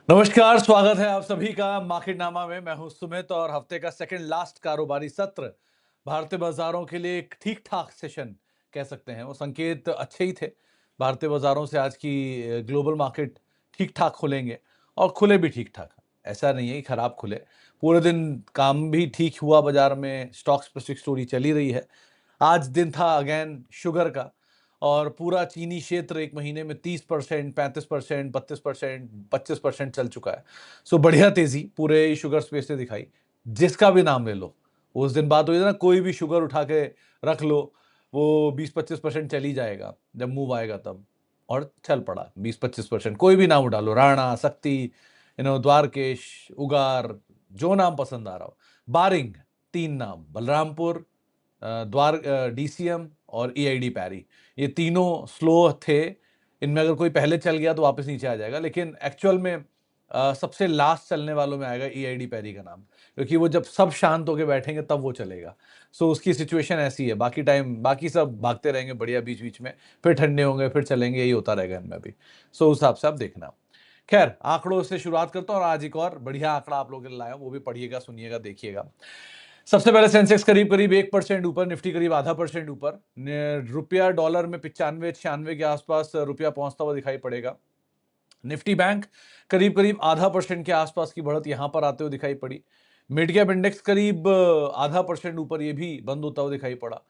नमस्कार, स्वागत है आप सभी का मार्केटनामा में। मैं हूं सुमित और हफ्ते का सेकंड लास्ट कारोबारी सत्र भारतीय बाजारों के लिए एक ठीक-ठाक सेशन कह सकते हैं। वो संकेत अच्छे ही थे। भारतीय बाजारों से आज की ग्लोबल मार्केट ठीक-ठाक खुलेंगे और खुले भी ठीक-ठाक। ऐसा नहीं है कि खराब खुले। पूरे दिन काम भी ठीक हुआ बाजार में, स्टॉक स्पेसिफिक स्टोरी चली रही है। आज दिन था अगेन शुगर का और पूरा चीनी क्षेत्र एक महीने में 30%, 35%, 32%, 25% चल चुका है। सो बढ़िया तेजी पूरे शुगर स्पेस ने दिखाई। जिसका भी नाम ले लो, उस दिन बात हुई थी ना, कोई भी शुगर उठा के रख लो, वो 20-25% चल ही जाएगा जब मूव आएगा तब। और चल पड़ा 20-25%। कोई भी नाम उठा लो, राणा, शक्ति, द्वारकेश, उगार, जो नाम पसंद आ रहा हो। बारिंग 3 नाम, बलरामपुर, डीसीएम और ईआईडी पैरी, ये तीनों स्लो थे। इनमें अगर कोई पहले चल गया तो वापस नीचे आ जाएगा, लेकिन एक्चुअल में सबसे लास्ट चलने वालों में आएगा ईआईडी पैरी का नाम, क्योंकि वो जब सब शांत होकर बैठेंगे तब वो चलेगा। सो उसकी सिचुएशन ऐसी है। बाकी टाइम बाकी सब भागते रहेंगे बढ़िया, बीच बीच में फिर ठंडे होंगे, फिर चलेंगे, यही होता रहेगा इनमें भी। सो उस हिसाब से आप देखना। खैर, आंकड़ों से शुरुआत करता हूँ और आज एक और बढ़िया आंकड़ा आप लोगों के लिए लाया हूं, वो भी पढ़िएगा, सुनिएगा, देखिएगा। सबसे पहले सेंसेक्स करीब करीब 1% ऊपर, निफ्टी करीब ½ % ऊपर। रुपया डॉलर में 95-96 के आसपास रुपया पहुंचता हुआ दिखाई पड़ेगा। निफ्टी बैंक करीब करीब ½ % के आसपास की बढ़त यहां पर आते हुए दिखाई पड़ी। मिड कैप इंडेक्स करीब ½ % ऊपर, ये भी बंद होता हुआ दिखाई पड़ा।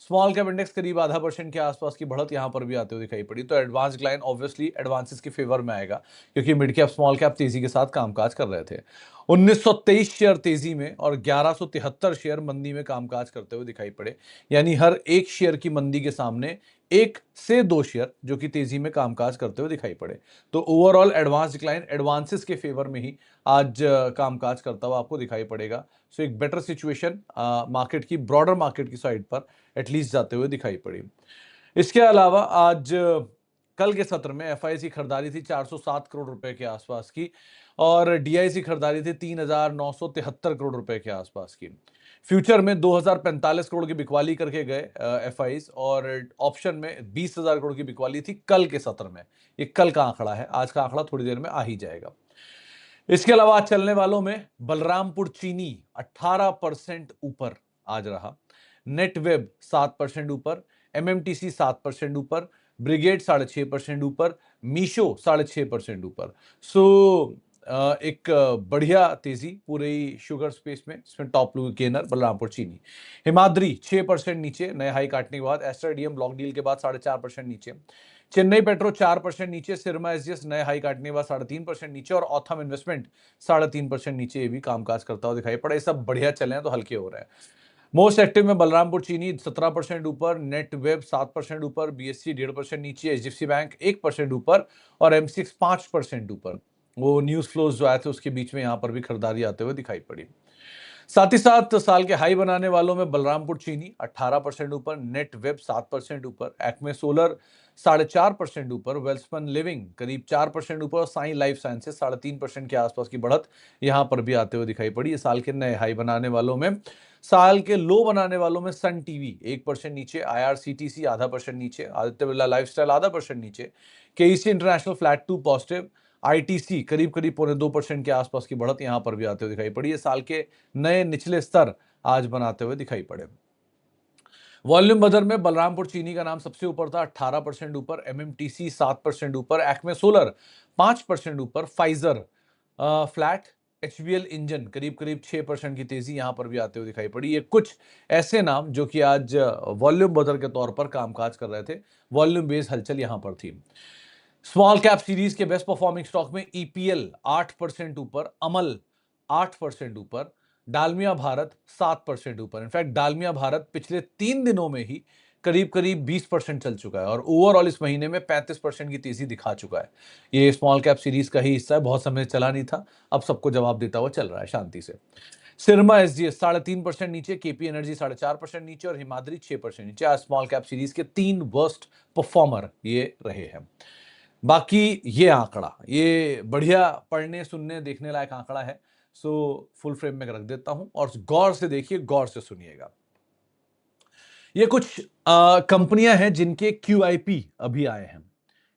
स्मॉल कैप इंडेक्स करीब ½ % के आसपास की बढ़त यहां पर भी आते हुए दिखाई पड़ी। तो एडवांस लाइन ऑब्वियसली एडवांसेस के फेवर में आएगा, क्योंकि मिड कैप स्मॉल कैप तेजी के साथ कामकाज कर रहे थे। 1923 शेयर तेजी में और 1173 शेयर मंदी में कामकाज करते हुए दिखाई पड़े। यानी हर एक शेयर की मंदी के सामने 1 से 2 शेयर जो कि तेजी में कामकाज करते हुए दिखाई पड़े। तो ओवरऑल एडवांस डिक्लाइन एडवांसेस के फेवर में ही आज कामकाज करता हुआ आपको दिखाई पड़ेगा। सो एक बेटर सिचुएशन मार्केट की, ब्रॉडर मार्केट की साइड पर एटलीस्ट जाते हुए दिखाई पड़ी। इसके अलावा आज कल के सत्र में एफआईसी खरीदारी थी 407 करोड़ रुपए के आसपास की, और डीआईसी खरीदारी थी 3973 करोड़ रुपए के आसपास की। फ्यूचर में 2045 करोड़ की बिकवाली करके गए एफआईज, और ऑप्शन में 20,000 करोड़ की बिकवाली थी कल के सत्र में। ये कल का आंकड़ा है, आज का आंकड़ा थोड़ी देर में आ ही जाएगा। इसके अलावा आज चलने वालों में बलरामपुर चीनी 18% ऊपर आज रहा। नेट वेब 7% ऊपर, एमएमटीसी 7% ऊपर, ब्रिगेड 6.5% ऊपर, मीशो 6.5% ऊपर। सो एक बढ़िया तेजी पूरे ही शुगर स्पेस में, इसमें टॉप गेनर बलरामपुर चीनी। हिमाद्री 6% नीचे, नए हाई काटने के बाद। एस्ट्राडीएम ब्लॉक डील के बाद 4.5% नीचे। चेन्नई पेट्रो 4% नीचे, सिरमा एसजीएस नए हाई काटने के बाद 3.5% नीचे, और ऑथम इन्वेस्टमेंट 3.5% नीचे। ये भी कामकाज करता हुआ दिखाई पड़ा। ये सब बढ़िया चले हैं तो हल्के हो रहे हैं। मोस्ट एक्टिव में बलरामपुर चीनी 17% ऊपर, नेट वेब 7% ऊपर, बीएससी 1.5% नीचे, एचडीएफसी बैंक 1% ऊपर, और एमसीएक्स 5% ऊपर। वो न्यूज फ्लोज जो आए थे उसके बीच में यहां पर भी खरीदारी आते हुए दिखाई पड़ी। साथ ही साथ साल के हाई बनाने वालों में बलरामपुर चीनी 18% ऊपर, नेट वेब 7% ऊपर, एक्मे सोलर 4.5% ऊपर, वेल्सपन लिविंग करीब 4% ऊपर, और साई लाइफ साइंसेस 3.5% के आसपास की बढ़त यहां पर भी आते हुए दिखाई पड़ी। ये साल के नए हाई बनाने वालों में। साल के लो बनाने वालों में सन टीवी 1% नीचे, आईआरसीटीसी ½ % नीचे, आदित्य बिरला लाइफस्टाइल ½ % नीचे, KEC International flat to positive, ITC करीब करीब 0.25% के आसपास की बढ़त यहां पर भी आते हुए दिखाई पड़ी। ये साल के नए निचले स्तर आज बनाते हुए दिखाई पड़े। वॉल्यूम बजर में बलरामपुर चीनी का नाम सबसे ऊपर था, 18% ऊपर, एमएमटीसी 7% ऊपर, एक्मे सोलर 5% ऊपर, फाइजर फ्लैट, एचबीएल इंजन करीब करीब 6% की तेजी यहां पर भी आते हुए दिखाई पड़ी। ये कुछ ऐसे नाम जो कि आज वॉल्यूम बजर के तौर पर कामकाज कर रहे थे। वॉल्यूम बेस्ड हलचल यहां पर थी। स्मॉल कैप सीरीज के बेस्ट परफॉर्मिंग स्टॉक में ईपीएल 8% ऊपर, अमल 8% ऊपर, डालमिया भारत 7% ऊपर। इनफैक्ट डालमिया भारत पिछले 3 दिनों में ही करीब करीब 20% चल चुका है, और ओवरऑल इस महीने में 35% की तेजी दिखा चुका है। ये स्मॉल कैप सीरीज का ही हिस्सा है, बहुत समय चला नहीं था, अब सबको जवाब देता हुआ चल रहा है शांति से। सिरमा एसजीएस 3.5% नीचे, केपी एनर्जी 4.5% नीचे, और हिमाद्री 6% नीचे। आज स्मॉल कैप सीरीज के 3 वर्स्ट परफॉर्मर ये रहे हैं। बाकी ये आंकड़ा, ये बढ़िया पढ़ने, सुनने, देखने लायक आंकड़ा है। सो फुल फ्रेम में रख देता हूं और गौर से देखिए, गौर से सुनिएगा। ये कुछ कंपनियां हैं जिनके क्यूआईपी अभी आए हैं।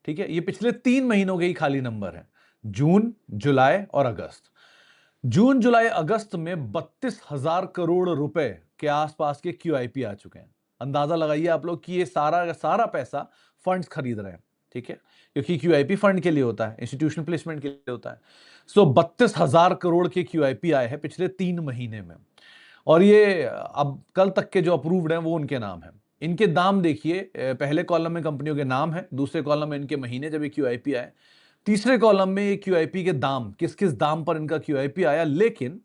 ठीक है, ये पिछले 3 महीनों के ही खाली नंबर हैं। जून, जुलाई और अगस्त। जून, जुलाई, अगस्त में 32,000 करोड़ रुपए के आसपास के QIP आ चुके हैं। अंदाजा लगाइए आप लोग कि ये सारा का सारा पैसा फंड्स खरीद रहे हैं, ठीक है, क्योंकि QIP फंड के लिए होता है, इंस्टीट्यूशनल प्लेसमेंट के लिए होता है। सो 32,000 करोड़ के QIP आए हैं पिछले 3 महीने में, और ये अब कल तक के जो अप्रूव्ड हैं वो उनके नाम है। इनके दाम देखिए, पहले कॉलम में कंपनियों के नाम है, दूसरे कॉलम में इनके महीने जब ये QIP आए, तीसरे कॉलम में ये QIP के दाम, किस किस दाम पर इनका QIP आया। लेकिन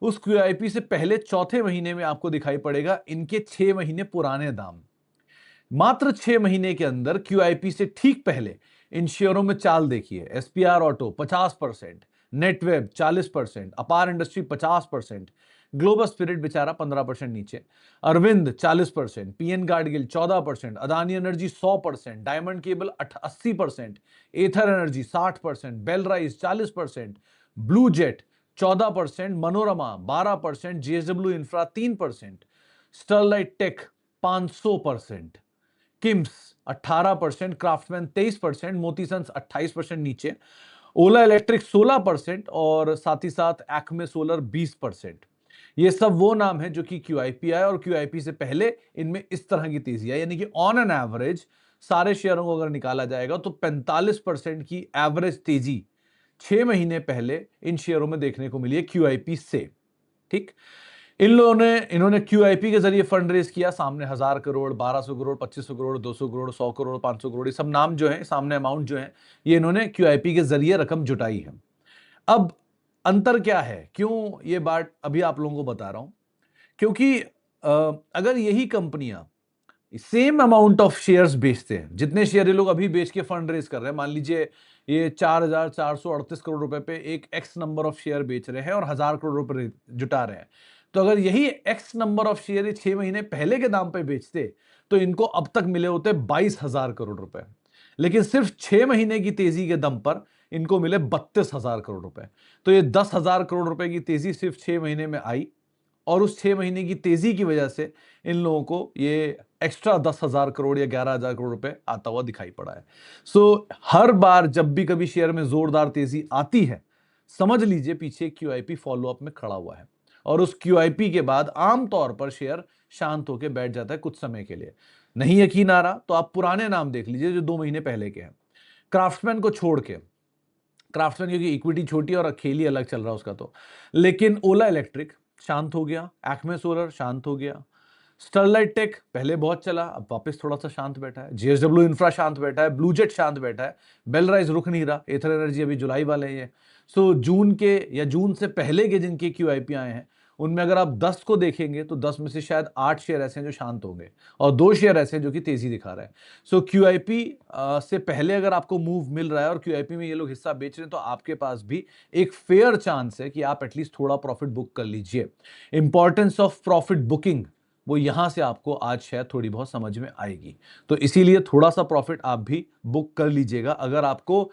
उस QIP से पहले चौथे महीने में आपको दिखाई पड़ेगा इनके 6 महीने पुराने दाम। मात्र 6 महीने के अंदर QIP से ठीक पहले इन शेयरों में चाल देखिए। SPR ऑटो 50%, नेटवेब 40%, अपार इंडस्ट्री 50%, ग्लोबल स्पिरिट बेचारा 15% नीचे, Arvind 40%, PN Gadgil 14%, Adani Energy 100%, Diamond Cable 80%, Ather Energy 60%, Belrise 40%, Blue Jet 14%, Manorama 12%, JSW Infra 3%, Sterlite Tech 500%, KIMS 18%, Craftsman 23%, Moti sons 28% नीचे, ओला इलेक्ट्रिक 16% और साथ ही साथ एक्मे सोलर 20%। ये सब वो नाम है जो कि QIP आया, और QIP से पहले इनमें इस तरह की तेजी है, यानी कि ऑन एन एवरेज सारे शेयरों को अगर निकाला जाएगा तो 45% की एवरेज तेजी 6 महीने पहले इन शेयरों में देखने को मिली है QIP से। ठीक, इन्होंने QIP के जरिए फंड रेज किया, सामने 1000 करोड़, 1200 करोड़, 2500 करोड़, 200 करोड़, 100 करोड़, 500 करोड़, ये सब नाम जो है, सामने अमाउंट जो है, ये इन्होंने QIP के जरिए रकम जुटाई है। अब अंतर क्या है, क्यों ये बात अभी आप लोगों को बता रहा हूं, क्योंकि अगर यही कंपनियां सेम अमाउंट ऑफ शेयर्स बेचते हैं, जितने शेयर ये लोग अभी बेच के फंड रेज कर रहे हैं, मान लीजिए ये 4,438 करोड़ रुपए पे एक एक्स नंबर ऑफ शेयर बेच रहे हैं और 1000 करोड़ रुपए जुटा रहे हैं, तो अगर यही एक्स नंबर ऑफ शेयर 6 महीने पहले के दाम पे बेचते तो इनको अब तक मिले होते 22,000 करोड़ रुपए, लेकिन सिर्फ 6 महीने की तेजी के दम पर इनको मिले 32,000 करोड़ रुपए। तो ये 10,000 करोड़ रुपए की तेजी सिर्फ 6 महीने में आई, और उस 6 महीने की तेजी की वजह से इन लोगों को ये एक्स्ट्रा 10,000 करोड़ या 11,000 करोड़ रुपए आता हुआ दिखाई पड़ा है। सो हर बार जब भी कभी शेयर में जोरदार तेजी आती है, समझ लीजिए पीछे QIP फॉलोअप में खड़ा हुआ है, और उस QIP के बाद आमतौर पर शेयर शांत होकर बैठ जाता है कुछ समय के लिए। नहीं यकीन आ रहा तो आप पुराने नाम देख लीजिए जो 2 महीने पहले के हैं। क्राफ्टमैन को छोड़ के, क्राफ्टमैन क्योंकि इक्विटी छोटी और खेली अलग चल रहा है उसका, तो लेकिन ओला इलेक्ट्रिक शांत हो गया, एक्मे सोलर शांत हो गया, स्टरलाइट टेक पहले बहुत चला, अब वापस थोड़ा सा शांत बैठा है, JSW इंफ्रा शांत बैठा है, ब्लू जेट शांत बैठा है, बेलराइज रुक नहीं रहा, एथर एनर्जी अभी जुलाई वाले हैं। सो जून के या जून से पहले के जिनके QIP आए हैं, उनमें अगर आप 10 को देखेंगे तो 10 में से शायद 8 शेयर ऐसे हैं जो शांत होंगे, और 2 शेयर ऐसे हैं जो कि तेजी दिखा रहे हैं। सो QIP से पहले अगर आपको मूव मिल रहा है और QIP में ये लोग हिस्सा बेच रहे हैं, तो आपके पास भी एक फेयर चांस है कि आप एटलीस्ट थोड़ा प्रॉफिट बुक कर लीजिए। इंपॉर्टेंस ऑफ प्रॉफिट बुकिंग वो यहां से आपको आज शायद थोड़ी बहुत समझ में आएगी, तो इसीलिए थोड़ा सा प्रॉफिट आप भी बुक कर लीजिएगा। अगर आपको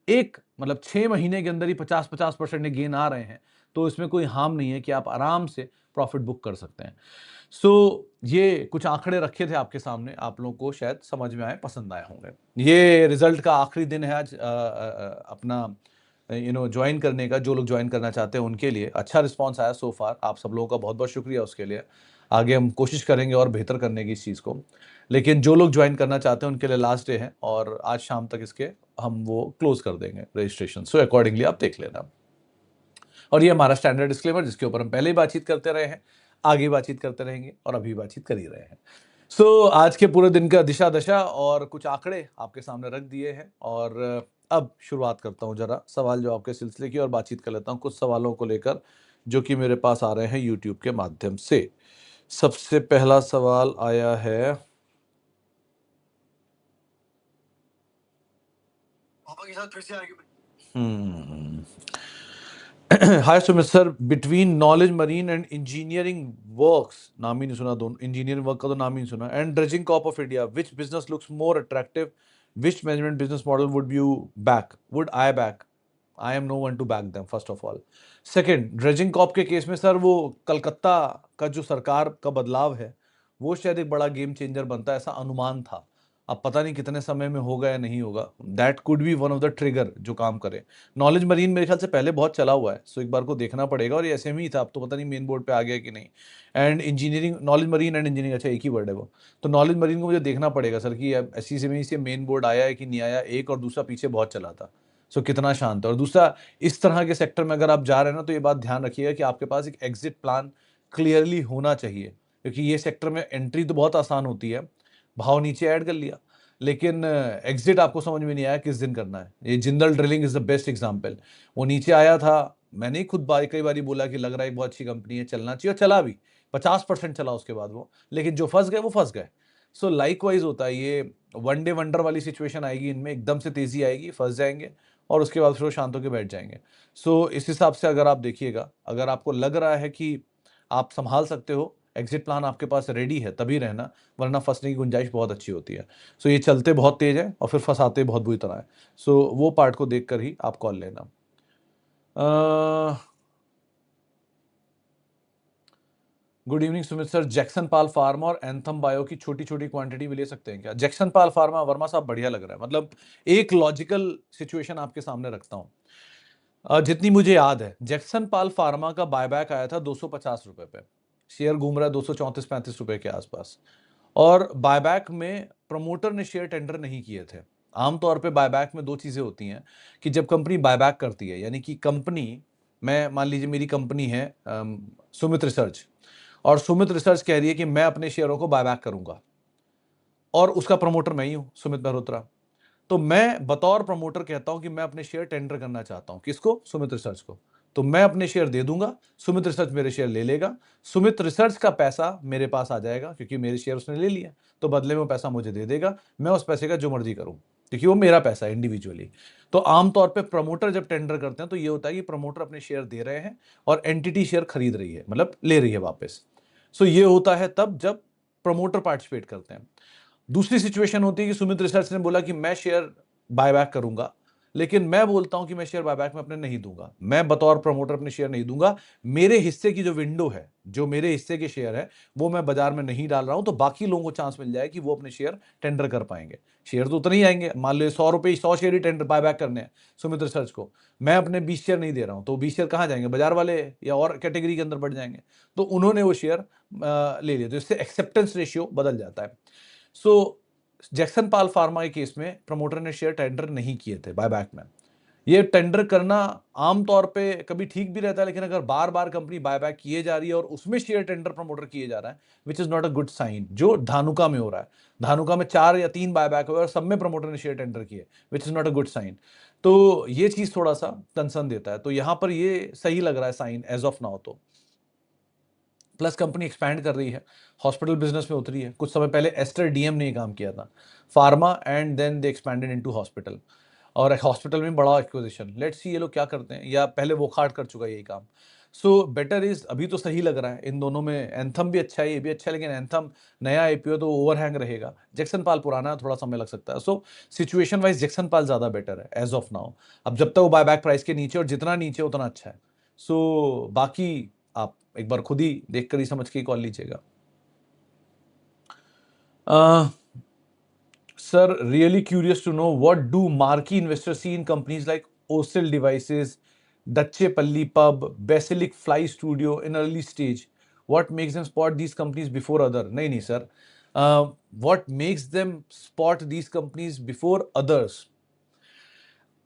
एक मतलब 6 महीने के अंदर ही 50% गेन आ रहे हैं, तो इसमें कोई हार्म नहीं है कि आप आराम से प्रॉफिट बुक कर सकते हैं। सो ये कुछ आंकड़े रखे थे आपके सामने, आप लोगों को शायद समझ में आए, पसंद आए होंगे। ये रिजल्ट का आखिरी दिन है आज अपना ज्वाइन करने का। जो लोग ज्वाइन करना चाहते हैं उनके लिए अच्छा रिस्पॉन्स आया सो फार, आप सब लोगों का बहुत बहुत शुक्रिया उसके लिए। आगे हम कोशिश करेंगे और बेहतर करने की इस चीज़ को, लेकिन जो लोग ज्वाइन करना चाहते हैं उनके लिए लास्ट डे है, और आज शाम तक इसके हम वो क्लोज कर देंगे रजिस्ट्रेशन। सो अकॉर्डिंगली आप देख लेना। और ये हमारा स्टैंडर्ड डिस्क्लेमर, जिसके ऊपर हम पहले ही बातचीत करते रहे हैं, आगे बातचीत करते रहेंगे और अभी बातचीत कर ही रहे हैं। सो आज के पूरे दिन का दिशा दशा और कुछ आंकड़े आपके सामने रख दिए हैं, और अब शुरुआत करता हूं जरा सवाल जवाब के सिलसिले की, और बातचीत कर लेता हूं कुछ सवालों को लेकर जो कि मेरे पास आ रहे हैं यूट्यूब के माध्यम से। सबसे पहला सवाल आया है, पापा के साथ फिर से hi Sumit sir, between Knowledge Marine and Engineering Works, नाम ही नहीं सुना, दोनों इंजीनियरिंग वर्क का तो नाम ही नहीं सुना, and dredging corp of India, which business looks more attractive, which management business model would you back, would I back? I am no one to back them first of all. Second, dredging corp के case में sir वो कलकत्ता का जो सरकार का बदलाव है वो शायद एक बड़ा गेम चेंजर बनता है, ऐसा अनुमान था, अब पता नहीं कितने समय में होगा या नहीं होगा, that could be one of the trigger जो काम करे। नॉलेज मरीन मेरे ख्याल से पहले बहुत चला हुआ है, सो एक बार को देखना पड़ेगा, और ये एसएमई था, अब तो पता नहीं मेन बोर्ड पे आ गया कि नहीं। And engineering, knowledge Marine and engineering, अच्छा एक ही वर्ड है वो। तो नॉलेज मरीन को मुझे देखना पड़ेगा सर कि एसएमई से मेन बोर्ड आया है कि नहीं आया, एक, और दूसरा पीछे बहुत चला था, सो कितना शांत है। और दूसरा, इस तरह के सेक्टर में अगर आप जा रहे हैं ना, तो ये बात ध्यान रखिएगा कि आपके पास एक एग्जिट प्लान क्लियरली होना चाहिए, क्योंकि ये सेक्टर में एंट्री तो बहुत आसान होती है, भाव नीचे ऐड कर लिया, लेकिन एग्जिट आपको समझ में नहीं आया किस दिन करना है। ये Jindal drilling is the best example. वो नीचे आया था, मैंने ही खुद कई बारी बोला कि लग रहा है एक बहुत अच्छी कंपनी है, चलना चाहिए, और चला भी 50% चला उसके बाद वो, लेकिन जो फंस गए वो फंस गए। सो लाइकवाइज होता है, ये वन डे वंडर वाली सिचुएशन आएगी इनमें, एकदम से तेजी आएगी, फंस जाएंगे, और उसके बाद फिर वो शांत होकर बैठ जाएंगे। सो इस हिसाब से अगर आप देखिएगा, अगर आपको लग रहा है कि आप संभाल सकते हो, एग्जिट प्लान आपके पास रेडी है, तभी रहना, वरना फंसने की गुंजाइश बहुत अच्छी होती है। सो ये चलते बहुत तेज है और फिर फंसाते बहुत बुरी तरह है। सो वो पार्ट को देखकर ही आप कॉल लेना। Good evening Sumit sir, Jagsonpal Pharma और एंथम बायो की छोटी छोटी क्वांटिटी भी ले सकते हैं क्या? जैक्सन पाल फार्मा, वर्मा साहब बढ़िया लग रहा है, मतलब एक लॉजिकल सिचुएशन आपके सामने रखता हूं। जितनी मुझे याद है, जैक्सन पाल फार्मा का बायबैक आया था 250 रुपए पे, शेयर घूम रहा है 234-35 रुपए के आसपास, और बायबैक में प्रमोटर ने शेयर टेंडर नहीं किए थे। आमतौर पे बायबैक में दो चीजें होती हैं कि जब कंपनी बायबैक करती है, यानी कि कंपनी, मैं मान लीजिए मेरी कंपनी है सुमित रिसर्च, और सुमित रिसर्च कह रही है कि मैं अपने शेयरों को बायबैक करूंगा, और उसका प्रमोटर मैं ही हूं, सुमित मेहरोत्रा। तो मैं बतौर प्रमोटर कहता हूं कि मैं अपने शेयर टेंडर करना चाहता हूं, किसको? सुमित रिसर्च को। तो मैं अपने शेयर दे दूंगा, सुमित रिसर्च मेरे शेयर ले लेगा, सुमित रिसर्च का पैसा मेरे पास आ जाएगा, क्योंकि मेरे शेयर उसने ले लिया, तो बदले में वो पैसा मुझे दे देगा, मैं उस पैसे का जो मर्जी करूं, क्योंकि वो मेरा पैसा है इंडिविजुअली। तो आमतौर पे प्रमोटर जब टेंडर करते हैं, तो ये होता है कि प्रमोटर अपने शेयर दे रहे हैं और एंटिटी शेयर खरीद रही है, मतलब ले रही है वापस। सो ये होता है तब जब प्रमोटर पार्टिसिपेट करते हैं। दूसरी सिचुएशन होती है कि सुमित रिसर्च ने बोला कि मैं शेयर बायबैक करूंगा, लेकिन मैं बोलता हूं कि मैं शेयर बायबैक में अपने नहीं दूंगा, मैं बतौर प्रमोटर अपने शेयर नहीं दूंगा, मेरे हिस्से की जो विंडो है, जो मेरे हिस्से के शेयर है, वो मैं बाजार में नहीं डाल रहा हूं, तो बाकी लोगों को चांस मिल जाए कि वो अपने शेयर टेंडर कर पाएंगे। शेयर तो उतने ही आएंगे, मान लो 100 रुपए 100 शेयर ही टेंडर बायबैक करने हैं सुमित रिसर्च को, मैं अपने 20 शेयर नहीं दे रहा हूं, तो 20 शेयर कहां जाएंगे? बाजार वाले या और कैटेगरी के अंदर बढ़ जाएंगे। तो उन्होंने वो शेयर ले लिया, तो इससे एक्सेप्टेंस रेशियो बदल जाता है। सो जैक्सन पाल फार्मा के केस में प्रमोटर ने शेयर टेंडर नहीं किए थे बायबैक में। ये टेंडर करना आमतौर पे कभी ठीक भी रहता है, लेकिन अगर बार बार कंपनी बायबैक किए जा रही है और उसमें शेयर टेंडर प्रमोटर किए जा रहा है, which is not a good sign, जो धानुका में हो रहा है। धानुका में 4 या 3 बायबैक हुए और सब में प्रमोटर ने शेयर टेंडर किए, which is not a good sign. तो ये चीज थोड़ा सा कंसर्न देता है, तो यहां पर ये सही लग रहा है साइन एज ऑफ नाउ। तो प्लस कंपनी एक्सपैंड कर रही है, हॉस्पिटल बिजनेस में उतरी है, कुछ समय पहले एस्टर डीएम ने ये काम किया था, pharma, and then they expanded into hospital, और हॉस्पिटल में बड़ा एक्विजिशन। लेट्स सी ये लोग क्या करते हैं, या पहले वो खाट कर चुका है यही काम। सो बेटर इज, अभी तो सही लग रहा है इन दोनों में, एंथम भी अच्छा है, ये भी अच्छा है, लेकिन एंथम नया आईपीओ तो ओवरहैंग रहेगा, जैक्सन पाल पुराना, थोड़ा समय लग सकता है। सो सिचुएशन वाइज जैक्सन पाल ज्यादा बेटर है एज ऑफ नाउ, अब जब तक वो बायबैक प्राइस के नीचे, और जितना नीचे उतना अच्छा है। सो बाकी आप एक बार खुद ही देखकर ही समझ के कॉल लीजिएगा। Sir, really curious to know what do marquee investors see in companies like ओसिल devices, Dacheppalli Pub, Basilic Fly Studio in early stage? What makes them spot these companies before other? नहीं नहीं sir, what makes them spot these companies before others?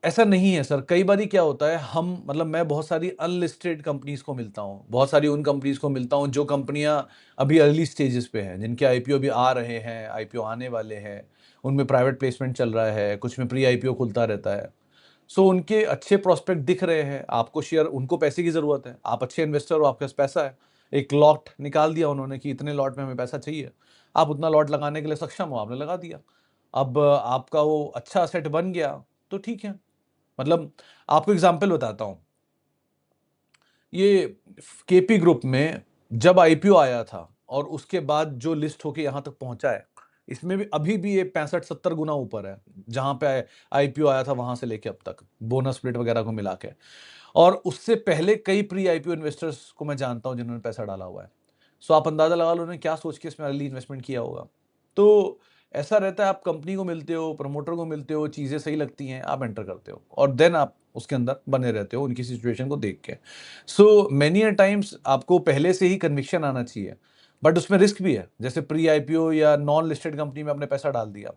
ऐसा नहीं है sir. कई बार क्या होता है, हम मतलब मैं बहुत सारी अनलिस्टेड कंपनीज को मिलता हूँ, बहुत सारी उन कंपनीज को मिलता हूँ जो कंपनियां अभी अर्ली स्टेजेस पे हैं, जिनके आईपीओ भी आ रहे हैं, आईपीओ आने वाले हैं, उनमें प्राइवेट प्लेसमेंट चल रहा है, कुछ में प्री आईपीओ खुलता रहता है। सो उनके अच्छे प्रोस्पेक्ट दिख रहे हैं आपको, शेयर, उनको पैसे की ज़रूरत है, आप अच्छे इन्वेस्टर हो, आपके पास पैसा है, एक लॉट निकाल दिया उन्होंने कि इतने लॉट में हमें पैसा चाहिए, आप उतना लॉट लगाने के लिए सक्षम हो, आपने लगा दिया, अब आपका वो अच्छा सेट बन गया, तो ठीक है। मतलब आपको एग्जाम्पल बताता हूँ, ये केपी ग्रुप में जब आईपीओ आया था और उसके बाद जो लिस्ट होके यहाँ तक पहुंचा है, इसमें भी अभी भी ये 65-70 गुना ऊपर है जहां पे आईपीओ आया था, वहां से लेके अब तक बोनस स्प्लिट वगैरह को मिला के। और उससे पहले कई प्री आईपीओ इन्वेस्टर्स को मैं जानता हूं जिन्होंने पैसा डाला हुआ है। सो आप अंदाजा लगा लो उन्होंने क्या सोच के इसमें अर्ली इन्वेस्टमेंट किया होगा। तो ऐसा रहता है, आप कंपनी को मिलते हो, प्रमोटर को मिलते हो, चीज़ें सही लगती हैं, आप एंटर करते हो और देन आप उसके अंदर बने रहते हो उनकी सिचुएशन को देख के। सो मेनी अ टाइम्स आपको पहले से ही कन्विक्शन आना चाहिए, बट उसमें रिस्क भी है। जैसे प्री आईपीओ या नॉन लिस्टेड कंपनी में आपने पैसा डाल दिया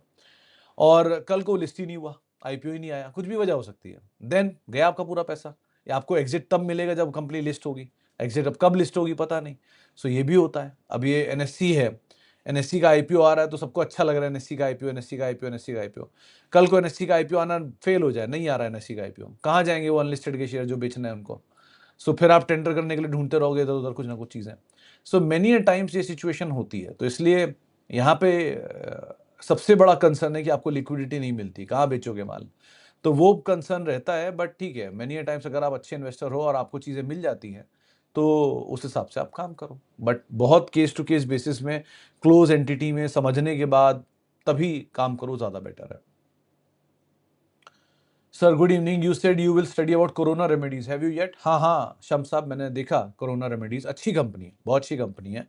और कल को लिस्ट ही नहीं हुआ, आईपीओ ही नहीं आया, कुछ भी वजह हो सकती है, देन गया आपका पूरा पैसा। या आपको एग्जिट तब मिलेगा जब कंपनी लिस्ट होगी, एग्जिट अब कब लिस्ट होगी पता नहीं। सो ये भी होता है। अब ये एनएससी है, एनएससी का आईपीओ आ रहा है तो सबको अच्छा लग रहा है, एनएससी का आईपीओ, एनएससी का आईपीओ, एनएससी का आईपीओ। कल को एनएससी का आईपीओ आना फेल हो जाए, नहीं आ रहा है एनएससी का आईपीओ, कहाँ जाएंगे वो अनलिस्टेड के शेयर जो बेचना है उनको? सो फिर आप टेंडर करने के लिए ढूंढते रहोगे इधर उधर कुछ ना कुछ चीज़ें। सो मेनी अ टाइम्स ये सिचुएशन होती है। तो इसलिए यहाँ पे सबसे बड़ा कंसर्न है कि आपको लिक्विडिटी नहीं मिलती, कहाँ बेचोगे माल? तो वो कंसर्न रहता है, बट ठीक है, मेनी अ टाइम्स अगर आप अच्छे इन्वेस्टर हो और आपको चीज़ें मिल जाती हैं, तो उस हिसाब से आप काम करो। बट बहुत केस टू केस बेसिस में, क्लोज एंटिटी में समझने के बाद तभी काम करो, ज़्यादा बेटर है। Sir good evening, you said you will study about corona remedies, have you yet? हाँ हाँ शम्स साहब, मैंने देखा कोरोना रेमेडीज, अच्छी कंपनी है, बहुत अच्छी कंपनी है।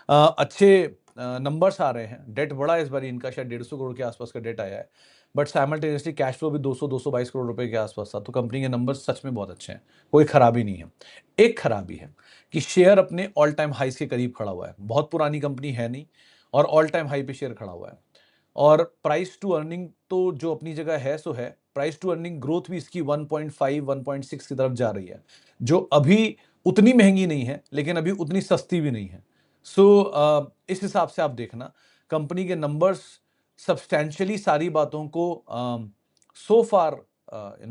अच्छे नंबर्स आ रहे हैं, डेट बड़ा है इस बार इनका, शायद 150 करोड़ के आसपास का डेट आया है, बट साइमल्टेनियसली कैश फ्लो भी 222 करोड़ रुपए के आसपास था। तो कंपनी के नंबर्स सच में बहुत अच्छे हैं, कोई खराबी नहीं है। एक खराबी है कि शेयर अपने ऑल टाइम हाइस के करीब खड़ा हुआ है, बहुत पुरानी कंपनी है नहीं और ऑल टाइम हाई पे शेयर खड़ा हुआ है। और प्राइस टू अर्निंग तो जो अपनी जगह है सो है, प्राइस टू अर्निंग ग्रोथ भी इसकी 1.5 1.6 की तरफ जा रही है, जो अभी उतनी महंगी नहीं है लेकिन अभी उतनी सस्ती भी नहीं है। सो इस हिसाब से आप देखना कंपनी के नंबर्स सब्सटैंशियली सारी बातों को सो फार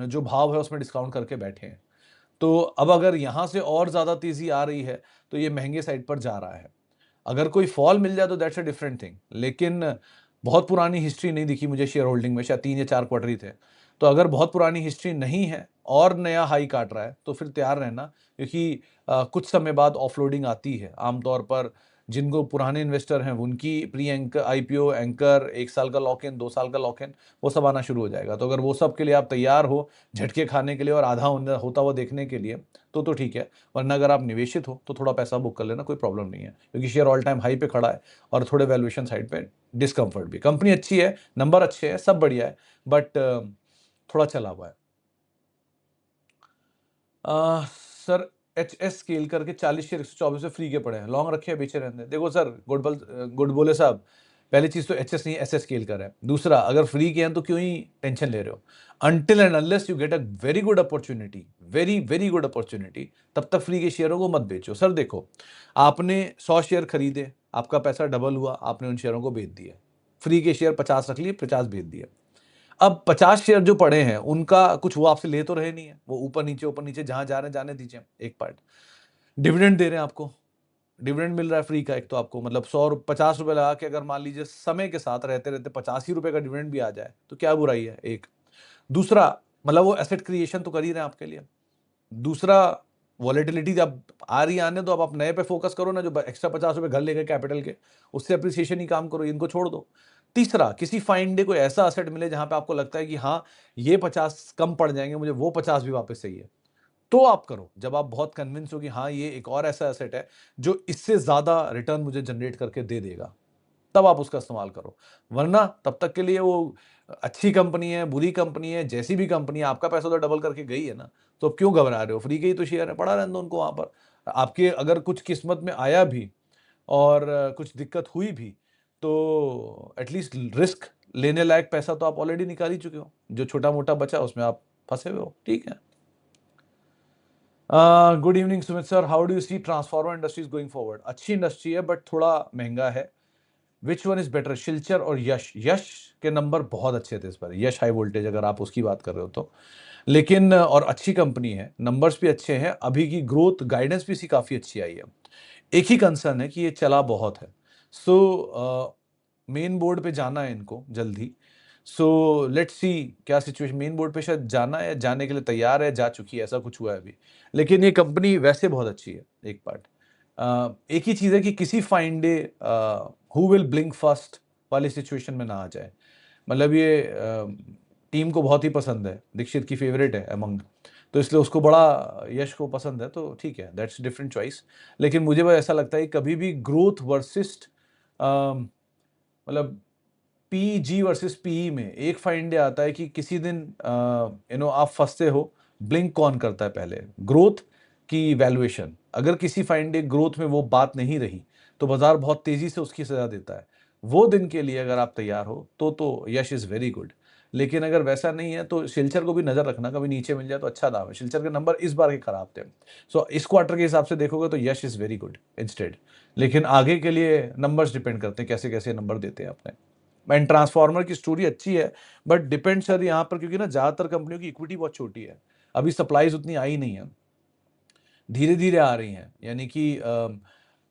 जो भाव है उसमें डिस्काउंट करके बैठे हैं। तो अब अगर यहाँ से और ज़्यादा तेज़ी आ रही है तो ये महंगे साइड पर जा रहा है। अगर कोई फॉल मिल जाए तो दैट्स अ डिफरेंट थिंग, लेकिन बहुत पुरानी हिस्ट्री नहीं दिखी मुझे शेयर होल्डिंग में, शायद 3 या 4 क्वार्टर ही थे। तो अगर बहुत पुरानी हिस्ट्री नहीं है और नया हाई काट रहा है तो फिर तैयार रहना, क्योंकि कुछ समय बाद ऑफलोडिंग आती है। आमतौर पर जिनको पुराने इन्वेस्टर हैं उनकी प्री एंकर आईपीओ एंकर 1 साल का लॉक इन, 2 साल का लॉक इन, वो सब आना शुरू हो जाएगा। तो अगर वो सब के लिए आप तैयार हो झटके खाने के लिए और आधा होता हुआ देखने के लिए, तो ठीक है। वरना अगर आप निवेशित हो तो थोड़ा पैसा बुक कर लेना, कोई प्रॉब्लम नहीं है, क्योंकि शेयर ऑल टाइम हाई पे खड़ा है और थोड़े वैल्यूएशन साइड पे डिस्कम्फर्ट भी। कंपनी अच्छी है, नंबर अच्छे हैं, सब बढ़िया है, बट थोड़ा चला हुआ है। सर एचएस स्केल करके 40 शेयर 124 में फ्री के पड़े हैं, लॉन्ग रखे हैं, बेचे रहते हैं? देखो सर गुड बोले साहब, पहली चीज तो एचएस नहीं एसएस स्केल कर है। दूसरा, अगर फ्री के हैं तो क्यों ही टेंशन ले रहे हो? Until and unless you get a very good opportunity, very very good opportunity, तब तक फ्री के शेयरों को मत बेचो। सर देखो, आपने 100 शेयर खरीदे, आपका पैसा डबल हुआ, आपने उन शेयरों को बेच दिया। फ्री के शेयर 50 रख लिए, 50 बेच दिए। अब 50 शेयर जो पड़े हैं उनका कुछ वो आपसे ले तो रहे नहीं है, वो ऊपर नीचे जहां जा रहे हैं जाने दीजिए। एक पार्ट डिविडेंड दे रहे हैं आपको, डिविडेंड मिल रहा है फ्री का। एक तो आपको मतलब 150 रुपए लगा के अगर मान लीजिए समय के साथ रहते रहते 85 रुपए का डिविडेंड भी आ जाए तो क्या बुराई है? एक दूसरा, मतलब वो एसेट क्रिएशन तो कर ही रहे हैं आपके लिए। दूसरा, वॉलेटिलिटी जब आ रही है आने दो, अब आप नए पे फोकस करो ना, जो एक्स्ट्रा 50 रुपए घर ले गए कैपिटल के, उससे अप्रिसिएशन ही काम करो, इनको छोड़ दो। तीसरा, किसी फाइन डे कोई ऐसा असेट मिले जहां पे आपको लगता है कि हाँ ये 50 कम पड़ जाएंगे, मुझे वो 50 भी वापस चाहिए, तो आप करो। जब आप बहुत कन्विंस हो कि हाँ ये एक और ऐसा एसेट है जो इससे ज्यादा रिटर्न मुझे जनरेट करके दे देगा, तब आप उसका इस्तेमाल करो। वरना तब तक के लिए वो अच्छी कंपनी है, बुरी कंपनी है, जैसी भी कंपनी है, आपका पैसा तो डबल करके गई है ना, तो अब क्यों घबरा रहे हो? फ्री के ही तो शेयर है, पड़ा रहने दो उनको वहां पर। आपके अगर कुछ किस्मत में आया भी और कुछ दिक्कत हुई भी, तो एटलीस्ट रिस्क लेने लायक पैसा तो आप ऑलरेडी निकाल ही चुके हो, जो छोटा मोटा बचा उसमें आप फंसे हुए हो। ठीक है। Good evening Sumit sir, how do you see transformer industries going forward? अच्छी इंडस्ट्री है बट थोड़ा महंगा है। Which one is better, Shilchar और यश? यश के नंबर बहुत अच्छे थे इस बार, यश हाई वोल्टेज अगर आप उसकी बात कर रहे हो तो। लेकिन और अच्छी कंपनी है, नंबर्स भी अच्छे हैं, अभी की ग्रोथ गाइडेंस भी इसकी काफ़ी अच्छी आई है। एक ही कंसर्न है कि ये चला बहुत है। सो मेन बोर्ड पे जाना है इनको जल्दी। सो लेट्स सी क्या सिचुएशन, मेन बोर्ड पे शायद जाना है, जाने के लिए तैयार है, जा चुकी है, ऐसा कुछ हुआ है अभी। लेकिन ये कंपनी वैसे बहुत अच्छी है। एक पार्ट एक ही चीज़ है कि किसी fine day who will blink first वाली सिचुएशन में ना आ जाए। मतलब ये टीम को बहुत ही पसंद है, दीक्षित की फेवरेट है अमंग, तो इसलिए उसको बड़ा यश को पसंद है, तो ठीक है, दैट्स डिफरेंट चॉइस। लेकिन मुझे बस ऐसा लगता है कि कभी भी ग्रोथ वर्सिस्ट मतलब पीजी वर्सेस पीई में एक फाइंड डे आता है कि किसी दिन आप फंसते हो। ब्लिंक कौन करता है पहले, ग्रोथ की वैल्यूएशन? अगर किसी फाइंड डे ग्रोथ में वो बात नहीं रही तो बाजार बहुत तेजी से उसकी सजा देता है। वो दिन के लिए अगर आप तैयार हो तो यश इज वेरी गुड। लेकिन अगर वैसा नहीं है तो शिलचर को भी नजर रखना, कभी नीचे मिल जाए तो अच्छा दाम है। शिलचर के नंबर इस बार के खराब थे, सो इस क्वार्टर के हिसाब से देखोगे तो यश इज वेरी गुड इंस्टेड। लेकिन आगे के लिए नंबर्स डिपेंड करते हैं, कैसे कैसे नंबर देते हैं अपने। एंड ट्रांसफार्मर की स्टोरी अच्छी है, बट डिपेंड सर यहाँ पर, क्योंकि ना ज्यादातर कंपनियों की इक्विटी बहुत छोटी है, अभी सप्लाईज उतनी आई नहीं है, धीरे धीरे आ रही हैं। यानी कि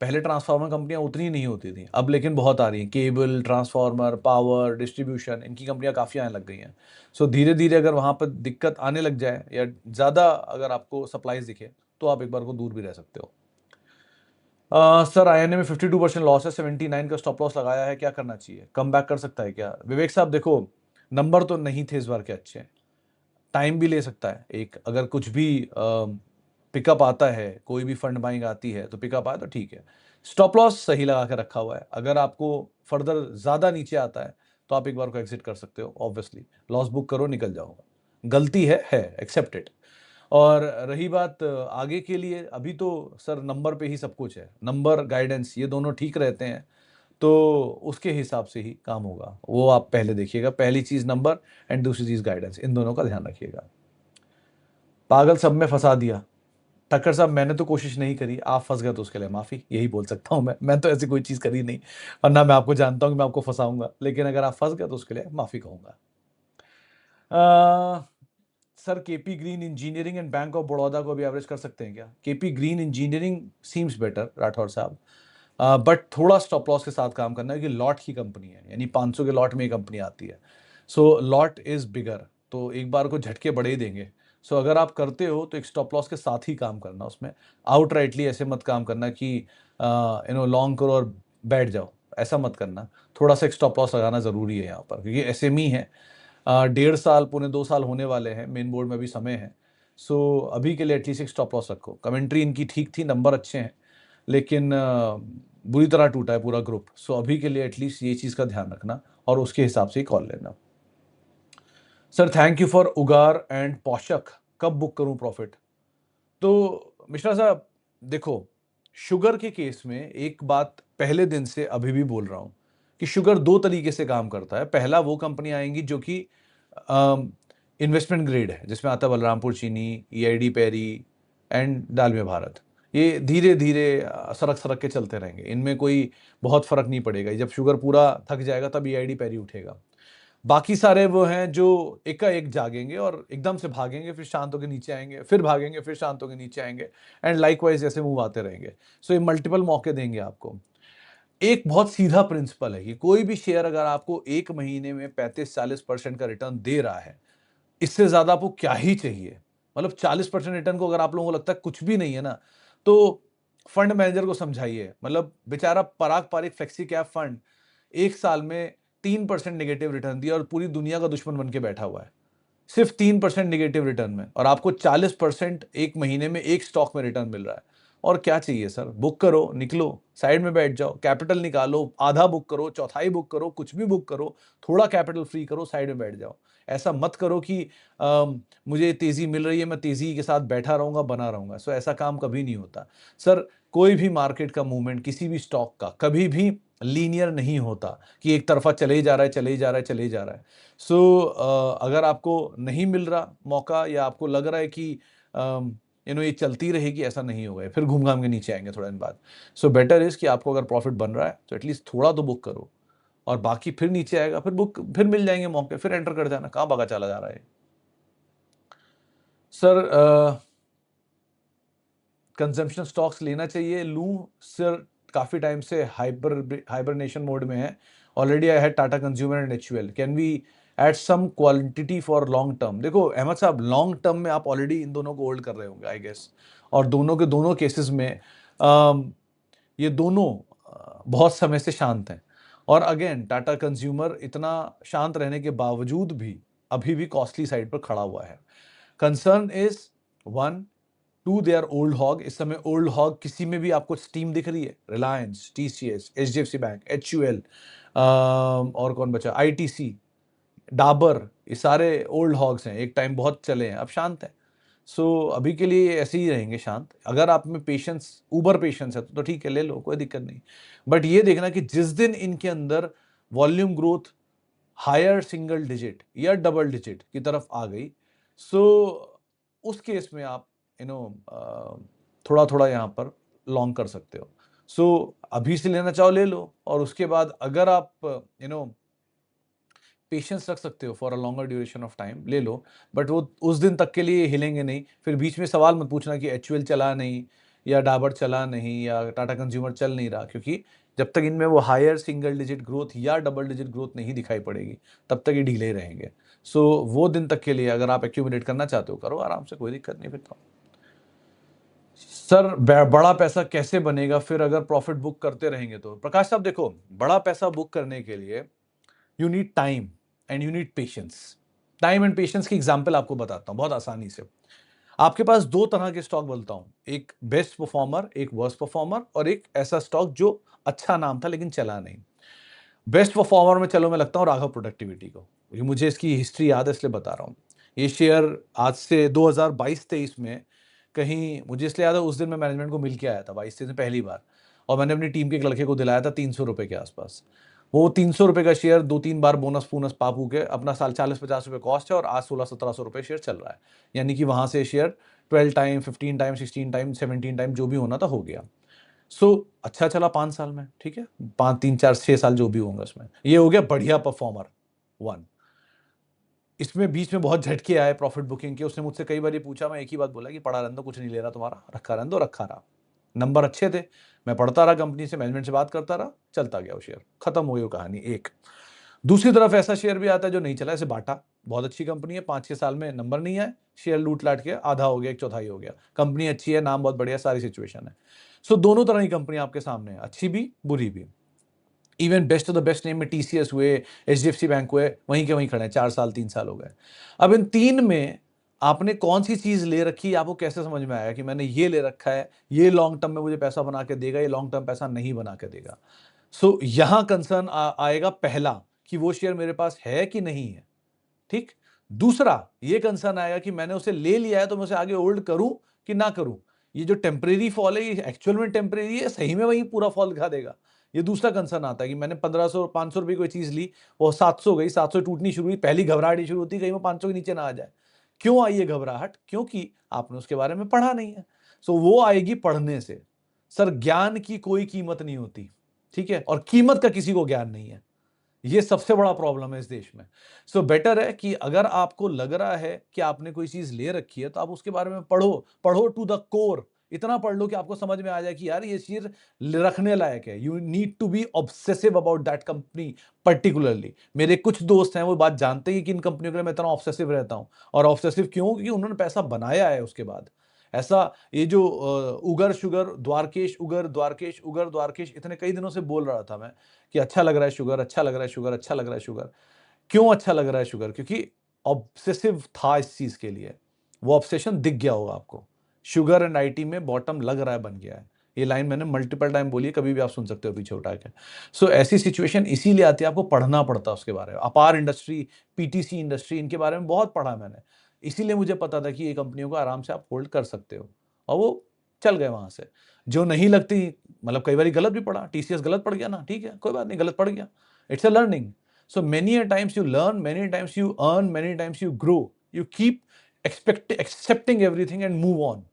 पहले ट्रांसफार्मर कंपनियां उतनी नहीं होती थी, अब लेकिन बहुत आ रही हैं। केबल, ट्रांसफार्मर, पावर, डिस्ट्रीब्यूशन, इनकी कंपनियां काफ़ी आने लग गई हैं। सो धीरे धीरे अगर वहाँ पर दिक्कत आने लग जाए या ज़्यादा अगर आपको सप्लाईज दिखे तो आप एक बार को दूर भी रह सकते हो। सर आईएनए में 52% लॉस है, 79 का स्टॉप लॉस लगाया है, क्या करना चाहिए? कम बैक कर सकता है क्या? विवेक साहब देखो, नंबर तो नहीं थे इस बार के अच्छे, टाइम भी ले सकता है। एक अगर कुछ भी पिकअप आता है, कोई भी फंड बाइंग आती है तो पिकअप आया तो ठीक है। स्टॉप लॉस सही लगा के रखा हुआ है, अगर आपको फर्दर ज़्यादा नीचे आता है तो आप एक बार को एग्जिट कर सकते हो। ऑब्वियसली लॉस बुक करो, निकल जाओ, गलती है एक्सेप्ट इट। और रही बात आगे के लिए, अभी तो सर नंबर पे ही सब कुछ है, नंबर गाइडेंस ये दोनों ठीक रहते हैं तो उसके हिसाब से ही काम होगा। वो आप पहले देखिएगा, पहली चीज़ नंबर एंड दूसरी चीज़ गाइडेंस, इन दोनों का ध्यान रखिएगा। पागल सब में फंसा दिया ठक्कर साहब, मैंने तो कोशिश नहीं करी, आप फंस गए तो उसके लिए माफ़ी, यही बोल सकता हूँ मैं तो ऐसी कोई चीज़ करी नहीं, और ना मैं आपको जानता हूँ कि मैं आपको फंसाऊंगा, लेकिन अगर आप फंस गए तो उसके लिए माफ़ी कहूँगा। Sir KP green engineering and bank of Baroda को भी एवरेज कर सकते हैं क्या? KP green engineering seems better Rathore साहब, बट थोड़ा स्टॉप लॉस के साथ काम करना है, क्योंकि लॉट की कंपनी है, यानी 500 के लॉट में ये कंपनी आती है। सो लॉट इज बिगर, तो एक बार को झटके बड़े ही देंगे। सो अगर आप करते हो तो एक स्टॉप लॉस के साथ ही काम करना, उसमें आउटराइटली ऐसे मत काम करना कि लॉन्ग करो और बैठ जाओ, ऐसा मत करना। थोड़ा सा एक स्टॉप लॉस लगाना ज़रूरी है यहाँ पर, क्योंकि एसएमई है। 1.5 साल, पौने 2 साल होने वाले हैं, मेन बोर्ड में भी समय है। सो अभी के लिए एटलीस्ट एक स्टॉप लॉस रखो। कमेंट्री इनकी ठीक थी, नंबर अच्छे हैं, लेकिन बुरी तरह टूटा है पूरा ग्रुप। सो अभी के लिए एटलीस्ट ये चीज़ का ध्यान रखना और उसके हिसाब से ही कॉल लेना। Sir thank you for Ugar and Poshak, कब बुक करूं प्रॉफिट? तो मिश्रा साहब देखो, शुगर के केस में एक बात पहले दिन से अभी भी बोल रहा हूं कि शुगर दो तरीके से काम करता है। पहला, वो कंपनी आएंगी जो कि इन्वेस्टमेंट ग्रेड है, जिसमें आता है Balrampur Chini, EID Parry and Dalmia Bharat. ये धीरे धीरे सरक सरक के चलते रहेंगे, इनमें कोई बहुत फर्क नहीं पड़ेगा। जब शुगर पूरा थक जाएगा तब ईआईडी पैरी उठेगा। बाकी सारे वो हैं जो एकाएक जागेंगे और एकदम से भागेंगे, फिर शांत होकर नीचे आएंगे, फिर भागेंगे, फिर शांत होकर नीचे आएंगे, एंड लाइकवाइज ऐसे मूव आते रहेंगे। सो ये मल्टीपल मौके देंगे आपको। एक बहुत सीधा प्रिंसिपल है कि कोई भी शेयर अगर आपको एक महीने में 35-40% का रिटर्न दे रहा है, इससे ज्यादा आपको क्या ही चाहिए? मतलब 40% रिटर्न को अगर आप लोगों को लगता है कुछ भी नहीं है ना, तो फंड मैनेजर को समझाइए। मतलब बेचारा पराग पारिक फ्लेक्सी कैप फंड 1 साल में 3% नेगेटिव रिटर्न दिया और पूरी दुनिया का दुश्मन बन के बैठा हुआ है, सिर्फ 3% नेगेटिव रिटर्न में, और आपको 40% एक महीने में एक स्टॉक में रिटर्न मिल रहा है। और क्या चाहिए सर? बुक करो, निकलो, साइड में बैठ जाओ, कैपिटल निकालो, आधा बुक करो, चौथाई बुक करो, कुछ भी बुक करो, थोड़ा कैपिटल फ्री करो, साइड में बैठ जाओ। ऐसा मत करो कि मुझे तेजी मिल रही है, मैं तेजी के साथ बैठा रहूंगा, बना रहूंगा। सो ऐसा काम कभी नहीं होता सर। कोई भी मार्केट का मूवमेंट किसी भी स्टॉक का कभी भी लीनियर नहीं होता कि एक तरफा चले ही जा रहा है, चले ही जा रहा है, चले ही जा रहा है। सो अगर आपको नहीं मिल रहा मौका, या आपको लग रहा है कि ये चलती रहेगी, ऐसा नहीं होगा, फिर घूम घाम के नीचे आएंगे थोड़ा दिन बाद। सो बेटर इज कि आपको अगर प्रॉफिट बन रहा है तो एटलीस्ट थोड़ा तो बुक करो, और बाकी फिर नीचे आएगा, फिर मिल जाएंगे मौके, फिर एंटर कर जाना। कहाँ भागा चला जा रहा है सर? कंजम्पशन स्टॉक्स लेना चाहिए, लूं सर? काफी टाइम से हाइबरनेशन मोड में है। Already I had Tata consumer and HUL, can we add some quantity for long term? देखो अहमद साहब, लॉन्ग टर्म में आप ऑलरेडी इन दोनों को होल्ड कर रहे होंगे आई गेस, और दोनों के दोनों केसेस में ये दोनों बहुत समय से शांत हैं। और अगेन टाटा कंज्यूमर इतना शांत रहने के बावजूद भी अभी भी कॉस्टली साइड पर खड़ा हुआ है। Concern is one, two their old hog. इस समय ओल्ड हॉग किसी में भी आपको स्टीम दिख रही है? Reliance, TCS, HDFC bank, HUL, और कौन बचा, आईटीसी, डाबर, ये सारे ओल्ड हॉग्स हैं, एक टाइम बहुत चले हैं, अब शांत है। सो अभी के लिए ऐसे ही रहेंगे शांत। अगर आप में पेशेंस, ऊबर पेशेंस है तो ठीक है, ले लो, कोई दिक्कत नहीं। बट ये देखना कि जिस दिन इनके अंदर volume growth higher single digit या डबल डिजिट की तरफ आ गई, सो उस केस में आप थोड़ा थोड़ा यहाँ पर लॉन्ग कर सकते हो। सो अभी से लेना चाहो ले लो, और उसके बाद अगर आप पेशेंस रख सकते हो for a longer duration of time, ले लो। बट वो उस दिन तक के लिए हिलेंगे नहीं। फिर बीच में सवाल मत पूछना कि एचयूएल चला नहीं, या डाबर चला नहीं, या टाटा कंज्यूमर चल नहीं रहा, क्योंकि जब तक इनमें वो हायर सिंगल डिजिट ग्रोथ या डबल डिजिट ग्रोथ नहीं दिखाई पड़ेगी, तब तक ये ढीले ही रहेंगे। सो वो दिन तक के लिए अगर आप एक्यूमुलेट करना चाहते हो, करो आराम से, कोई दिक्कत नहीं। फिर तो सर बड़ा पैसा कैसे बनेगा फिर अगर प्रॉफिट बुक करते रहेंगे तो? प्रकाश साहब देखो, बड़ा पैसा बुक करने के लिए you need time and you need patience. Time and patience की एग्जांपल आपको बताता हूं बहुत आसानी से। आपके पास दो तरह के स्टॉक बोलता हूं, एक बेस्ट परफॉर्मर, एक वर्स्ट परफॉर्मर, और एक ऐसा स्टॉक जो अच्छा नाम था लेकिन चला नहीं। बेस्ट परफॉर्मर में चलो मैं लगता हूं राघव प्रोडक्टिविटी को, क्योंकि मुझे इसकी हिस्ट्री याद है इसलिए बता रहा हूं। ये शेयर आज से 2022-23 में कहीं, मुझे इसलिए याद है उस दिन मैं मैनेजमेंट को मिल के आया था 22-23 में पहली बार, और मैंने अपनी टीम के एक लड़के को दिलाया था 300 रुपए के आसपास। वो 300 रुपए का शेयर 2-3 बार बोनस पूनस पापू के अपना साल 40-50 रुपए कॉस्ट है, और आज 1600-1700 रुपए शेयर चल रहा है। यानी कि वहां से share 12 time, 15 time, 16 time, 17 time जो भी होना था हो गया। सो अच्छा चला 5 साल में, ठीक है, 5, 3, 4, 6 साल जो भी होंगे उसमें, ये हो गया बढ़िया परफॉर्मर 1। इसमें बीच में बहुत झटके आए प्रॉफिट बुकिंग के। उसने मुझसे कई बार ये पूछा, मैं एक ही बात बोला कि पड़ा रहने दो, कुछ नहीं ले रहा तुम्हारा, रखा रहने दो, रखा रहा। नंबर अच्छे थे, मैं पढ़ता रहा, कंपनी से, मैनेजमेंट से बात करता रहा, चलता गया वो शेयर, खत्म हो गई वो कहानी। एक दूसरी तरफ ऐसा शेयर भी आता है जो नहीं चला, जैसे बाटा, बहुत अच्छी कंपनी है, 5-6 साल में नंबर नहीं आए, शेयर लूट लाट के आधा हो गया, 1/4 हो गया। कंपनी अच्छी है, नाम बहुत बढ़िया, सारी सिचुएशन है। सो दोनों तरह की कंपनी आपके सामने है, अच्छी भी बुरी भी। Even best of the best name में टीसीएस हुए, एचडीएफसी बैंक हुए, वहीं के वहीं खड़े हैं, 4 साल 3 साल हो गए। अब इन तीन में आपने कौन सी चीज ले रखी, आपको कैसे समझ में आया कि मैंने ये ले रखा है, ये लॉन्ग टर्म में मुझे पैसा बना के देगा, ये लॉन्ग टर्म पैसा नहीं बना के देगा? सो यहां कंसर्न आएगा पहला, कि वो शेयर मेरे पास है कि नहीं है, ठीक। दूसरा ये कंसर्न आएगा कि मैंने उसे ले लिया है तो मैं उसे आगे होल्ड करूं कि ना करूं। ये जो टेम्परेरी फॉल है, ये एक्चुअल में टेम्परेरी है, सही में वही पूरा फॉल दिखा देगा? ये दूसरा कंसर्न आता है कि मैंने 1500-500 रुपए कोई चीज ली, वो 700 गई, 700 टूटनी शुरू हुई, पहली घबराहट शुरू होती, कहीं वो 500 के नीचे ना आ जाए। क्यों आई ये घबराहट? क्योंकि आपने उसके बारे में पढ़ा नहीं है। सो वो आएगी पढ़ने से। सर ज्ञान की कोई कीमत नहीं होती, ठीक है, और कीमत का किसी को ज्ञान नहीं है। ये सबसे बड़ा प्रॉब्लम है इस देश में। सो बेटर है कि अगर आपको लग रहा है कि आपने कोई चीज ले रखी है, तो आप उसके बारे में पढ़ो, पढ़ो टू द कोर। इतना पढ़ लो कि आपको समझ में आ जाए कि यार ये चीज रखने लायक है। You need to be obsessive about that company particularly. मेरे कुछ दोस्त हैं, वो बात जानते हैं कि इन कंपनियों के लिए मैं इतना ऑब्सेसिव रहता हूं। और ऑब्सेसिव क्यों? क्योंकि उन्होंने पैसा बनाया है उसके बाद। ऐसा ये जो उगर शुगर द्वारकेश, उगर द्वारकेश, उगर द्वारकेश, इतने कई दिनों से बोल रहा था मैं कि अच्छा लग रहा है शुगर, अच्छा लग रहा है शुगर, अच्छा लग रहा है शुगर। क्यों अच्छा लग रहा है शुगर? क्योंकि ऑब्सेसिव था इस चीज के लिए। वो ऑब्सेशन दिख गया होगा आपको। शुगर एंड आईटी में बॉटम लग रहा है, बन गया है। ये लाइन मैंने मल्टीपल टाइम बोली है, कभी भी आप सुन सकते हो पीछे उठा के। सो ऐसी सिचुएशन इसीलिए आती है, आपको पढ़ना पड़ता है उसके बारे में। अपार इंडस्ट्री, पीटीसी इंडस्ट्री, इनके बारे में बहुत पढ़ा मैंने। इसीलिए मुझे पता था कि ये कंपनियों को आराम से आप होल्ड कर सकते हो, और वो चल गए वहां से। जो नहीं लगती, मतलब कई बार गलत भी पड़ा, टीसीएस गलत पड़ गया ना, ठीक है, कोई बात नहीं, गलत पड़ गया, it's a learning. So many a times you learn, many times you earn, many times you grow. You keep accepting everything and move on.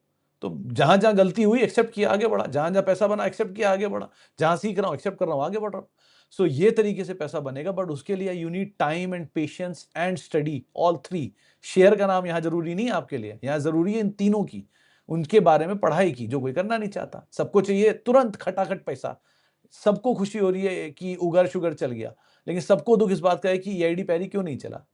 तो जहां जहां गलती हुई एक्सेप्ट किया, आगे बढ़ा। जहां जहां पैसा बना एक्सेप्ट किया, आगे बढ़ा। जहां सीख रहा हूं एक्सेप्ट कर रहा हूं, आगे बढ़ रहा हूं। सो ये तरीके से पैसा बनेगा, बट उसके लिए you need time and patience and study, all three. Share का नाम यहां जरूरी नहीं है आपके लिए, यहां जरूरी है इन तीनों की, उनके बारे में पढ़ाई की, जो कोई करना नहीं चाहता। सबको चाहिए तुरंत खटाखट पैसा, सबको खुशी हो रही है कि उगर शुगर चल गया, लेकिन सबको दुख इस बात का है कि ईआईडी पैरी क्यों नहीं चला।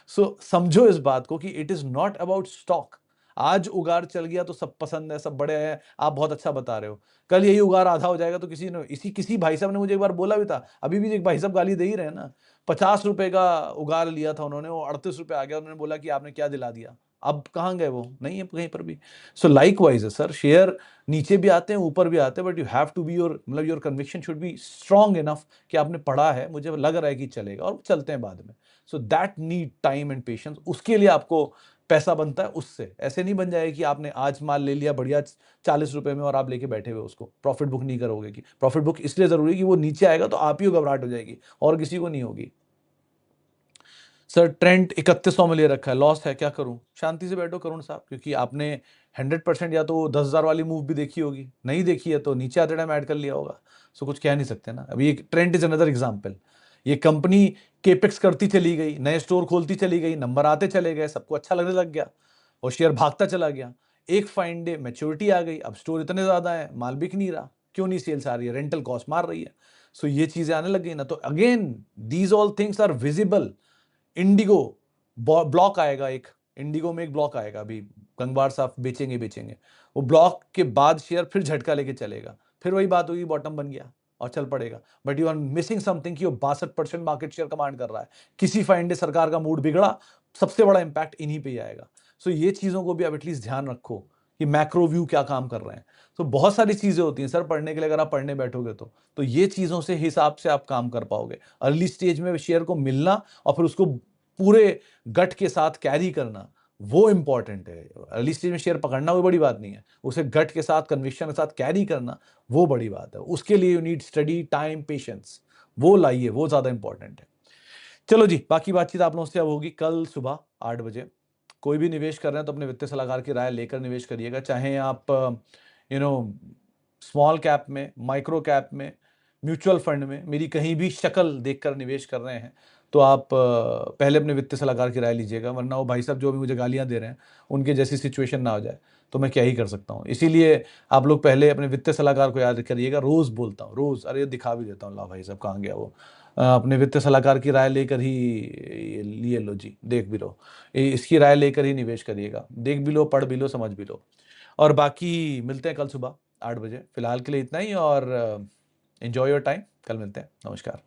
सो समझो इस बात को कि it is not about stock. आज उगार चल गया तो सब पसंद है, सब बड़े हैं, आप बहुत अच्छा बता रहे हो। कल यही उगार आधा हो जाएगा तो किसी भाई साहब ने मुझे एक बार बोला भी था, अभी भी एक भाई साहब गाली दे ही रहे हैं ना। 50 रुपए का उगार लिया था उन्होंने, वो 38 रुपए आ गया, उन्होंने बोला कि आपने क्या दिला दिया। अब कहाँ गए वो, नहीं है कहीं पर भी। सो लाइक वाइज है सर, शेयर नीचे भी आते हैं ऊपर भी आते हैं, but you have to be your, मतलब your conviction should be strong enough कि आपने पढ़ा है, मुझे लग रहा है कि चलेगा, और चलते हैं बाद में। So that need time and patience, उसके लिए आपको पैसा बनता है उससे। ऐसे नहीं बन जाएगा कि आपने आज माल ले लिया बढ़िया 40 रुपए में और आप लेके बैठे हुए उसको प्रॉफिट बुक नहीं करोगे। कि प्रॉफिट बुक इसलिए जरूरी है कि वो नीचे आएगा तो आप ही को घबराहट हो जाएगी और किसी को नहीं होगी। सर ट्रेंड 3100 में ले रखा है, लॉस है, क्या करूं? शांति से बैठो करुण साहब, क्योंकि आपने 100% या तो 10,000 वाली मूव भी देखी होगी, नहीं देखी है तो नीचे आते टाइम ऐड कर लिया होगा। सो कुछ कह नहीं सकते ना। अभी एक ट्रेंड इज अनदर एग्जांपल। ये कंपनी केपेक्स करती चली गई, नए स्टोर खोलती चली गई, नंबर आते चले गए, सबको अच्छा लगने लग गया और शेयर भागता चला गया। एक फाइन डे मैच्योरिटी आ गई, अब स्टोर इतने ज्यादा है, माल बिक नहीं रहा, क्यों नहीं सेल्स आ रही है? रेंटल कॉस्ट मार रही है। सो ये चीजें आने लग गई ना, तो again these all things are visible. Indigo block आएगा, एक इंडिगो में एक ब्लॉक आएगा, अभी गंगवार साहब बेचेंगे, वो ब्लॉक के बाद शेयर फिर झटका लेके चलेगा, फिर वही बात होगी, बॉटम बन गया और चल पड़ेगा। But you are missing something कि वो 62% मार्केट शेयर कमांड कर रहा है। किसी फाइन डे सरकार का मूड बिगड़ा, सबसे बड़ा इंपैक्ट इन्हीं पे ही आएगा। सो ये चीजों को भी आप एटलीस्ट ध्यान रखो कि मैक्रो व्यू क्या काम कर रहे हैं। तो बहुत सारी चीजें होती हैं सर पढ़ने के लिए, अगर आप पढ़ने बैठोगे तो ये चीजों से हिसाब से आप काम कर पाओगे। अर्ली स्टेज में शेयर को मिलना और फिर उसको पूरे गट के साथ कैरी करना, वो इंपॉर्टेंट है। अर्ली स्टेज में शेयर पकड़ना कोई बड़ी बात नहीं है, उसे गट के साथ कन्विक्शन के साथ कैरी करना वो बड़ी बात है। उसके लिए you need study, time, patience, वो लाइए, वो ज्यादा इंपॉर्टेंट है। चलो जी, बाकी बातचीत आप लोगों से अब होगी कल सुबह 8 बजे। कोई भी निवेश कर रहे हैं तो अपने वित्तीय सलाहकार की राय लेकर निवेश करिएगा, चाहे आप स्मॉल कैप में, माइक्रो कैप में, म्यूचुअल फंड में, मेरी कहीं भी शक्ल देखकर निवेश कर रहे हैं तो आप पहले अपने वित्तीय सलाहकार की राय लीजिएगा, वरना वो भाई साहब जो भी मुझे गालियां दे रहे हैं उनके जैसी सिचुएशन ना हो जाए तो मैं क्या ही कर सकता हूँ। इसीलिए आप लोग पहले अपने वित्तीय सलाहकार को याद करिएगा। रोज बोलता हूँ, रोज, अरे दिखा भी देता हूँ, ला भाई साहब कहाँ गया वो। अपने वित्तीय सलाहकार की राय लेकर ही लिए लो जी, देख भी लो, इसकी राय लेकर ही निवेश करिएगा, देख भी लो, पढ़ भी लो, समझ भी लो। और बाकी मिलते हैं कल सुबह 8 बजे। फिलहाल के लिए इतना ही, और एंजॉय योर टाइम, कल मिलते हैं, नमस्कार।